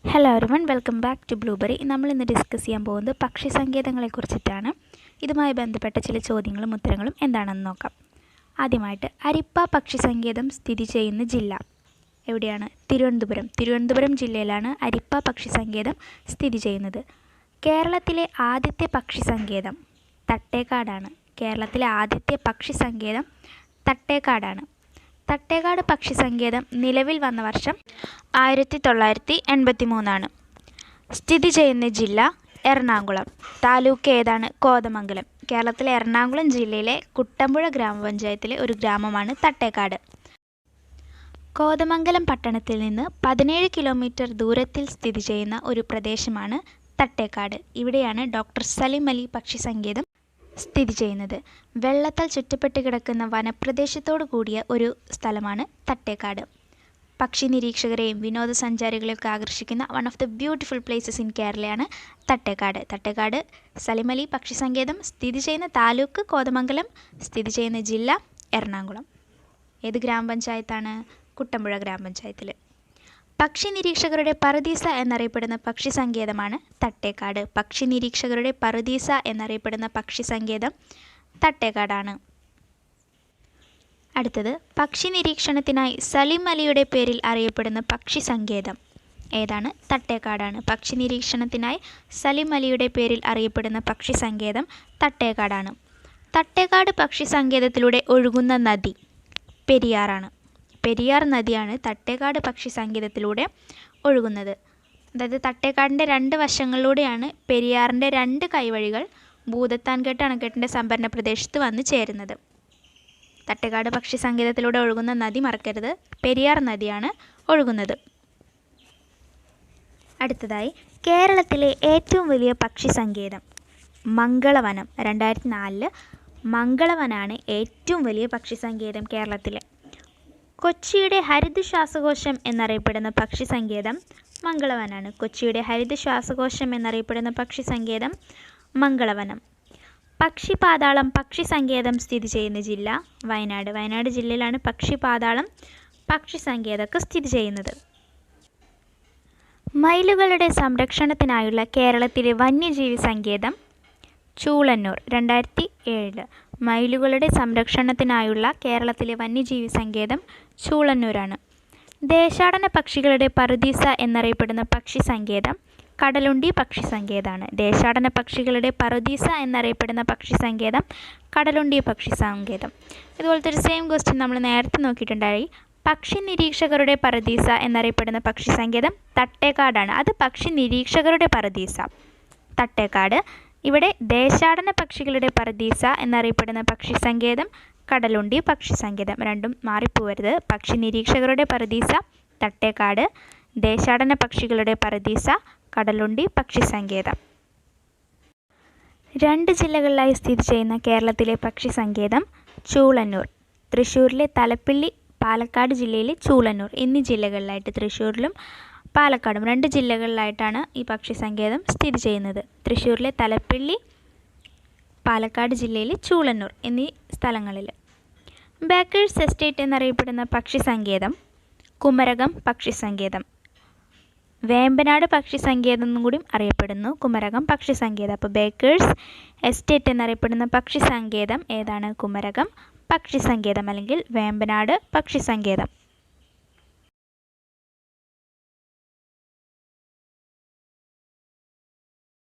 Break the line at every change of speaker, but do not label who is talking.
Hello everyone, welcome back to Blueberry. നമ്മളിന്ന് discuss ചെയ്യാൻ പോകുന്നത് പക്ഷി സങ്കേതങ്ങളെക്കുറിച്ചിട്ടാണ്. ഇതുമായി ബന്ധപ്പെട്ട ചില ചോദ്യങ്ങളും ഉത്തരങ്ങളും എന്താണെന്ന് നോക്കാം. ആദ്യമായിട്ട്, അരിപ്പ പക്ഷി സങ്കേതം സ്ഥിതി ചെയ്യുന്ന ജില്ല എവിടെയാണ്? തിരുവനന്തപുരം ജില്ലയിലാണ് അരിപ്പ പക്ഷി സങ്കേതം സ്ഥിതി ചെയ്യുന്നത്. കേരളത്തിലെ ആദ്യത്തെ പക്ഷി സങ്കേതം തട്ടേക്കാടാണ്. കേരളത്തിലെ ആദ്യത്തെ പക്ഷി സങ്കേതം തട്ടേക്കാടാണ്. തട്ടേക്കാട് പക്ഷി സങ്കേതം നിലവിൽ വന്ന വർഷം 1983. സ്ഥിതി ചെയ്യുന്ന ജില്ല എറണാകുളം. താലൂക്ക് ഏതാണ്? കോതമംഗലം. കേരളത്തിലെ എറണാകുളം ജില്ലയിലെ കുട്ടമ്പുഴ ഗ്രാമപഞ്ചായത്തിലെ ഒരു ഗ്രാമമാണ് തട്ടേക്കാട്. കോതമംഗലം പട്ടണത്തിൽ നിന്ന് 17 കിലോമീറ്റർ ദൂരത്തിൽ സ്ഥിതി ചെയ്യുന്ന ഒരു പ്രദേശമാണ് തട്ടേക്കാട്. ഇവിടെയാണ് ഡോക്ടർ സലിം അലി പക്ഷി സങ്കേതം സ്ഥിതി ചെയ്യുന്നത്. വെള്ളത്താൽ ചുറ്റപ്പെട്ട് കിടക്കുന്ന വനപ്രദേശത്തോടു കൂടിയ ഒരു സ്ഥലമാണ് തട്ടേക്കാട്. പക്ഷി നിരീക്ഷകരെയും വിനോദസഞ്ചാരികളെയൊക്കെ ആകർഷിക്കുന്ന one of the beautiful places in കേരളയാണ് തട്ടേക്കാട്. തട്ടേക്കാട് സലിം അലി പക്ഷി സങ്കേതം സ്ഥിതി ചെയ്യുന്ന താലൂക്ക് കോതമംഗലം, സ്ഥിതി ചെയ്യുന്ന ജില്ല എറണാകുളം. ഏത് ഗ്രാമപഞ്ചായത്താണ്? കുട്ടമ്പുഴ ഗ്രാമപഞ്ചായത്തിൽ. പക്ഷി നിരീക്ഷകരുടെ പറുദീസ എന്നറിയപ്പെടുന്ന പക്ഷി സങ്കേതമാണ് തട്ടേക്കാട്. പക്ഷി നിരീക്ഷകരുടെ പറുദീസ എന്നറിയപ്പെടുന്ന പക്ഷി സങ്കേതം തട്ടേക്കാടാണ്. അടുത്തത്, പക്ഷി നിരീക്ഷണത്തിനായി സലിം അലിയുടെ പേരിൽ അറിയപ്പെടുന്ന പക്ഷി സങ്കേതം ഏതാണ്? തട്ടേക്കാടാണ്. പക്ഷി നിരീക്ഷണത്തിനായി സലിം അലിയുടെ പേരിൽ അറിയപ്പെടുന്ന പക്ഷി സങ്കേതം തട്ടേക്കാടാണ്. തട്ടേക്കാട് പക്ഷി സങ്കേതത്തിലൂടെ ഒഴുകുന്ന നദി പെരിയാറാണ്. പെരിയാർ നദിയാണ് തട്ടേക്കാട് പക്ഷി സങ്കേതത്തിലൂടെ ഒഴുകുന്നത്. അതായത് തട്ടേക്കാടിൻ്റെ രണ്ട് വശങ്ങളിലൂടെയാണ് പെരിയാറിൻ്റെ രണ്ട് കൈവഴികൾ ഭൂതത്താൻകെട്ട് അണക്കെട്ടിൻ്റെ സംഭരണ പ്രദേശത്ത് വന്ന് ചേരുന്നത്. തട്ടേക്കാട് പക്ഷി സങ്കേതത്തിലൂടെ ഒഴുകുന്ന നദി മറക്കരുത്, പെരിയാർ നദിയാണ് ഒഴുകുന്നത്. അടുത്തതായി, കേരളത്തിലെ ഏറ്റവും വലിയ പക്ഷി സങ്കേതം മംഗളവനം. 2004 മംഗളവനാണ് ഏറ്റവും വലിയ പക്ഷി സങ്കേതം കേരളത്തിലെ. കൊച്ചിയുടെ ഹരിത ശ്വാസകോശം എന്നറിയപ്പെടുന്ന പക്ഷി സങ്കേതം മംഗളവനാണ്. കൊച്ചിയുടെ ഹരിത ശ്വാസകോശം എന്നറിയപ്പെടുന്ന പക്ഷി സങ്കേതം മംഗളവനം. പക്ഷിപാതാളം പക്ഷി സങ്കേതം സ്ഥിതി ചെയ്യുന്ന ജില്ല വയനാട്. വയനാട് ജില്ലയിലാണ് പക്ഷിപാതാളം പക്ഷി സങ്കേതമൊക്കെ സ്ഥിതി ചെയ്യുന്നത്. മയിലുകളുടെ സംരക്ഷണത്തിനായുള്ള കേരളത്തിലെ വന്യജീവി സങ്കേതം ചൂളന്നൂർ. 2007 മയിലുകളുടെ സംരക്ഷണത്തിനായുള്ള കേരളത്തിലെ വന്യജീവി സങ്കേതം ചൂളന്നൂരാണ്. ദേശാടന പക്ഷികളുടെ പറുദീസ എന്നറിയപ്പെടുന്ന പക്ഷി സങ്കേതം കടലുണ്ടി പക്ഷി സങ്കേതമാണ്. ദേശാടന പക്ഷികളുടെ പറുദീസ എന്നറിയപ്പെടുന്ന പക്ഷി സങ്കേതം കടലുണ്ടി പക്ഷി സങ്കേതം. ഇതുപോലത്തെ ഒരു സെയിം ക്വസ്റ്റ്യൻ നമ്മൾ നേരത്തെ നോക്കിയിട്ടുണ്ടായി. പക്ഷി നിരീക്ഷകരുടെ പറുദീസ എന്നറിയപ്പെടുന്ന പക്ഷി സങ്കേതം തട്ടേക്കാടാണ്. അത് പക്ഷി നിരീക്ഷകരുടെ പറുദീസ തട്ടേക്കാട്. ഇവിടെ ദേശാടന പക്ഷികളുടെ പറുദീസ എന്നറിയപ്പെടുന്ന പക്ഷി സങ്കേതം കടലുണ്ടി പക്ഷി സങ്കേതം. രണ്ടും മാറിപ്പോവരുത്. പക്ഷി നിരീക്ഷകരുടെ പറുദീസ തട്ടേക്കാട്, ദേശാടന പക്ഷികളുടെ പറുദീസ കടലുണ്ടി പക്ഷി സങ്കേതം. 2 ജില്ലകളിലായി സ്ഥിതി ചെയ്യുന്ന കേരളത്തിലെ പക്ഷി സങ്കേതം ചൂളന്നൂർ. തൃശ്ശൂരിലെ തലപ്പിള്ളി, പാലക്കാട് ജില്ലയിലെ ചൂളന്നൂർ എന്നീ ജില്ലകളിലായിട്ട്, തൃശ്ശൂരിലും പാലക്കാടും 2 ജില്ലകളിലായിട്ടാണ് ഈ പക്ഷി സങ്കേതം സ്ഥിതി ചെയ്യുന്നത്. തൃശ്ശൂരിലെ തലപ്പിള്ളി, പാലക്കാട് ജില്ലയിലെ ചൂളന്നൂർ എന്നീ സ്ഥലങ്ങളിൽ. ബേക്കേഴ്സ് എസ്റ്റേറ്റ് എന്നറിയപ്പെടുന്ന പക്ഷി സങ്കേതം കുമരകം പക്ഷി സങ്കേതം. വേമ്പനാട് പക്ഷി സങ്കേതം എന്നും കൂടി അറിയപ്പെടുന്നു കുമരകം പക്ഷി സങ്കേതം. അപ്പോൾ ബേക്കേഴ്സ് എസ്റ്റേറ്റ് എന്നറിയപ്പെടുന്ന പക്ഷി സങ്കേതം ഏതാണ്? കുമരകം പക്ഷി സങ്കേതം അല്ലെങ്കിൽ വേമ്പനാട് പക്ഷി സങ്കേതം.